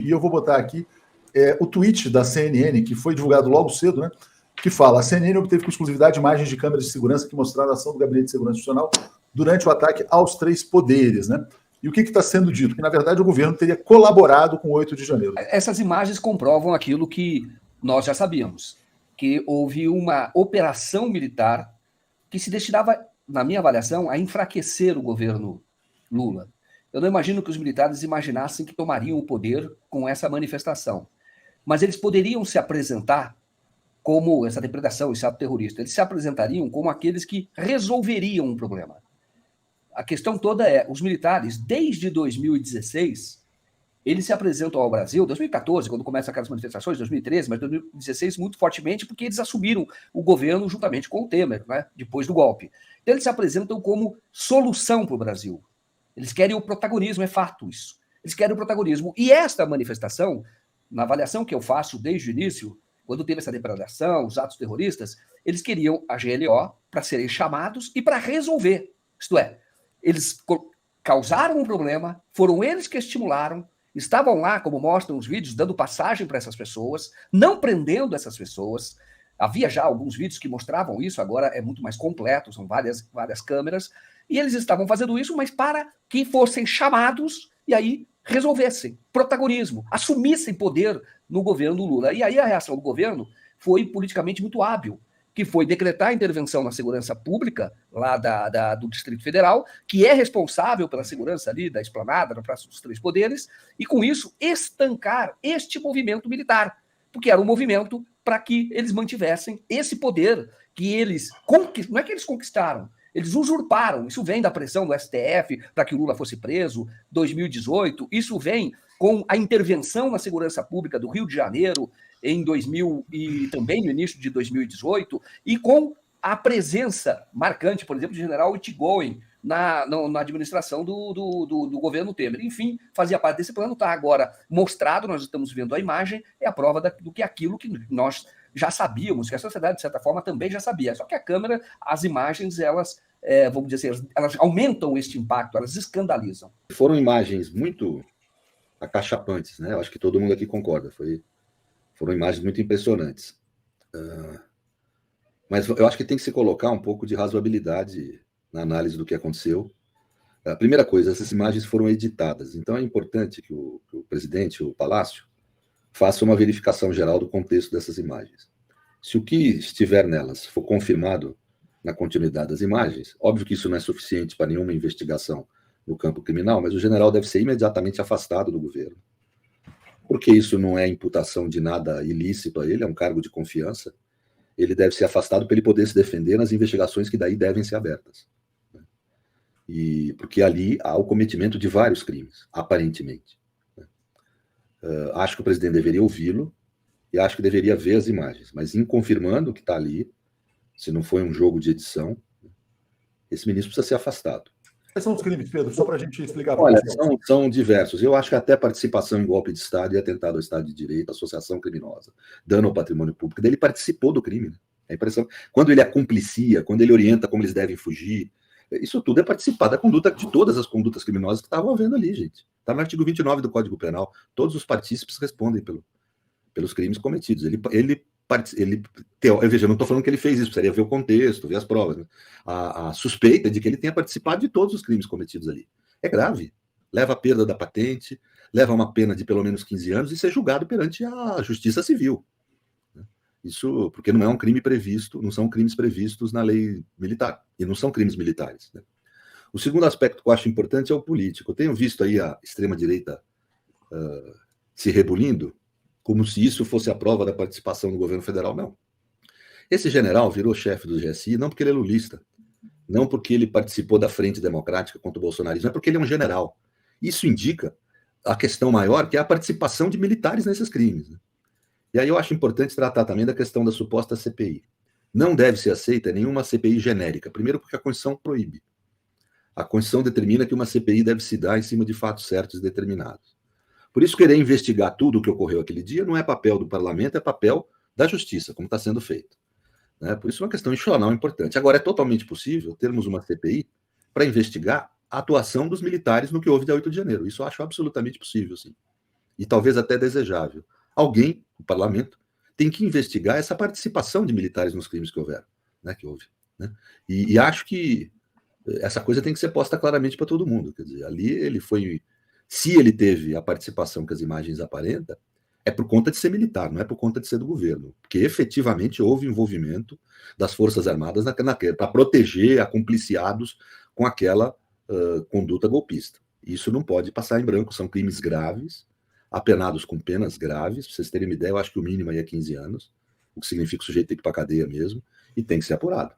E eu vou botar aqui o tweet da CNN, que foi divulgado logo cedo, né? Que fala: a CNN obteve com exclusividade imagens de câmeras de segurança que mostraram a ação do Gabinete de Segurança Nacional durante o ataque aos três poderes, né? E o que está sendo dito? Que, na verdade, o governo teria colaborado com o 8 de janeiro. Essas imagens comprovam aquilo que nós já sabíamos, que houve uma operação militar que se destinava, na minha avaliação, a enfraquecer o governo Lula. Eu não imagino que os militares imaginassem que tomariam o poder com essa manifestação. Mas eles poderiam se apresentar como essa depredação, esse ato terrorista. Eles se apresentariam como aqueles que resolveriam um problema. A questão toda é, os militares, desde 2016, eles se apresentam ao Brasil, 2014, quando começam aquelas manifestações, 2013, mas 2016 muito fortemente, porque eles assumiram o governo juntamente com o Temer, né, depois do golpe. Então eles se apresentam como solução para o Brasil. Eles querem o protagonismo, é fato isso. Eles querem o protagonismo. E esta manifestação, na avaliação que eu faço desde o início, quando teve essa depredação, os atos terroristas, eles queriam a GLO para serem chamados e para resolver. Isto é, eles causaram um problema, foram eles que estimularam, estavam lá, como mostram os vídeos, dando passagem para essas pessoas, não prendendo essas pessoas. Havia já alguns vídeos que mostravam isso, agora é muito mais completo, são várias câmeras, e eles estavam fazendo isso, mas para que fossem chamados e aí resolvessem protagonismo, assumissem poder no governo Lula. E aí a reação do governo foi politicamente muito hábil, que foi decretar a intervenção na segurança pública, lá do Distrito Federal, que é responsável pela segurança ali da esplanada, na Praça dos Três Poderes, e com isso estancar este movimento militar, porque era um movimento para que eles mantivessem esse poder que eles não é que eles conquistaram, eles usurparam. Isso vem da pressão do STF para que o Lula fosse preso, 2018, isso vem com a intervenção na segurança pública do Rio de Janeiro, em 2000 e também no início de 2018, e com a presença marcante, por exemplo, do general Itigoen na administração do governo Temer. Enfim, fazia parte desse plano, está agora mostrado, nós estamos vendo a imagem, é a prova do que aquilo que nós já sabíamos, que a sociedade, de certa forma, também já sabia. Só que a câmera, as imagens, elas, vamos dizer assim, elas aumentam este impacto, elas escandalizam. Foram imagens muito acachapantes, né? Eu acho que todo mundo aqui concorda, foram imagens muito impressionantes. Mas eu acho que tem que se colocar um pouco de razoabilidade na análise do que aconteceu. A primeira coisa, essas imagens foram editadas, então é importante que o presidente, o Palácio, faça uma verificação geral do contexto dessas imagens. Se o que estiver nelas for confirmado na continuidade das imagens, óbvio que isso não é suficiente para nenhuma investigação no campo criminal, mas o general deve ser imediatamente afastado do governo, porque isso não é imputação de nada ilícito a ele, é um cargo de confiança. Ele deve ser afastado para ele poder se defender nas investigações que daí devem ser abertas. E porque ali há o cometimento de vários crimes, aparentemente. Acho que o presidente deveria ouvi-lo e acho que deveria ver as imagens, mas em confirmando que está ali, se não foi um jogo de edição, esse ministro precisa ser afastado. Quais são os crimes, Pedro? Só para a gente explicar. Olha, são diversos. Eu acho que até participação em golpe de Estado e atentado ao Estado de Direito, associação criminosa, dano ao patrimônio público. Daí ele participou do crime. Né? É impressionante. Quando ele acumplicia, quando ele orienta como eles devem fugir, isso tudo é participar da conduta, de todas as condutas criminosas que estavam havendo ali, gente. Está no artigo 29 do Código Penal. Todos os partícipes respondem pelos crimes cometidos. Veja, eu não estou falando que ele fez isso, precisaria ver o contexto, ver as provas. Né? A suspeita é de que ele tenha participado de todos os crimes cometidos ali. É grave. Leva a perda da patente, leva uma pena de pelo menos 15 anos e ser julgado perante a Justiça Civil. Isso porque não é um crime previsto, não são crimes previstos na lei militar, e não são crimes militares. Né? O segundo aspecto que eu acho importante é o político. Eu tenho visto aí a extrema-direita se rebulindo, como se isso fosse a prova da participação do governo federal. Não. Esse general virou chefe do GSI não porque ele é lulista, não porque ele participou da frente democrática contra o bolsonarismo, é porque ele é um general. Isso indica a questão maior, que é a participação de militares nesses crimes. Né? E aí eu acho importante tratar também da questão da suposta CPI. Não deve ser aceita nenhuma CPI genérica. Primeiro porque a Constituição proíbe. A Constituição determina que uma CPI deve se dar em cima de fatos certos e determinados. Por isso, querer investigar tudo o que ocorreu aquele dia não é papel do parlamento, é papel da justiça, como está sendo feito. Né? Por isso, é uma questão institucional importante. Agora, é totalmente possível termos uma CPI para investigar a atuação dos militares no que houve dia 8 de janeiro. Isso eu acho absolutamente possível, sim. e talvez até desejável. Alguém, o parlamento, tem que investigar essa participação de militares nos crimes que houveram, né, que houve. Né? E acho que essa coisa tem que ser posta claramente para todo mundo. Quer dizer, ali ele foi... Se ele teve a participação que as imagens aparentam, é por conta de ser militar, não é por conta de ser do governo. Porque efetivamente houve envolvimento das Forças Armadas para proteger acompliciados com aquela conduta golpista. Isso não pode passar em branco, são crimes graves, apenados com penas graves. Para vocês terem uma ideia, eu acho que o mínimo aí é 15 anos, o que significa que o sujeito tem que ir para a cadeia mesmo, e tem que ser apurado.